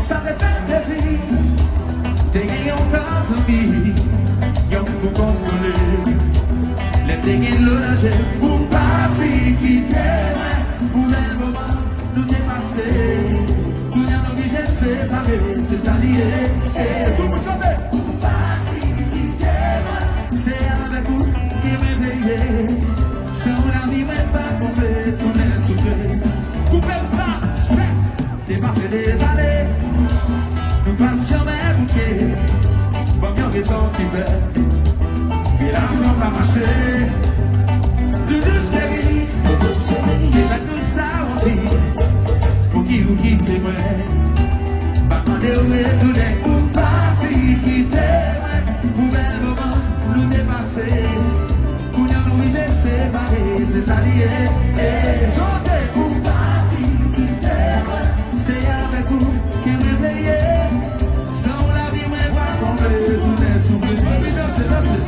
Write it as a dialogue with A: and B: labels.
A: ça me fait plaisir. T'es gagné encore sur lui, y'a pour consoler. Les dégâts l'oranger, pour partir qui t'aime, pour le moment, nous dépasser. Nous n'avons obligé de séparer, c'est ça lié. Et vous chantez, pour partir qui t'aime, c'est avec vous qui m'éveillez. Sans la vie, même pas complet, tout est soufflé. Coupez ça, c'est dépasser des années. Nous passons jamais bouquet, pas bien raison qui fait. Mais là, si on va marcher, doudou chéri, et ça tout ça on dit, pour qui vous quittez moi, pas demander où est tout n'est pour partir quitter moi, pour bel moment nous dépasser, pour nous obligés de séparer, c'est ça lié, et chanter pour partir quitter moi, c'est avec vous qui me veillez, sans la vie, mais pas complet, tout est soufflé, c'est danser.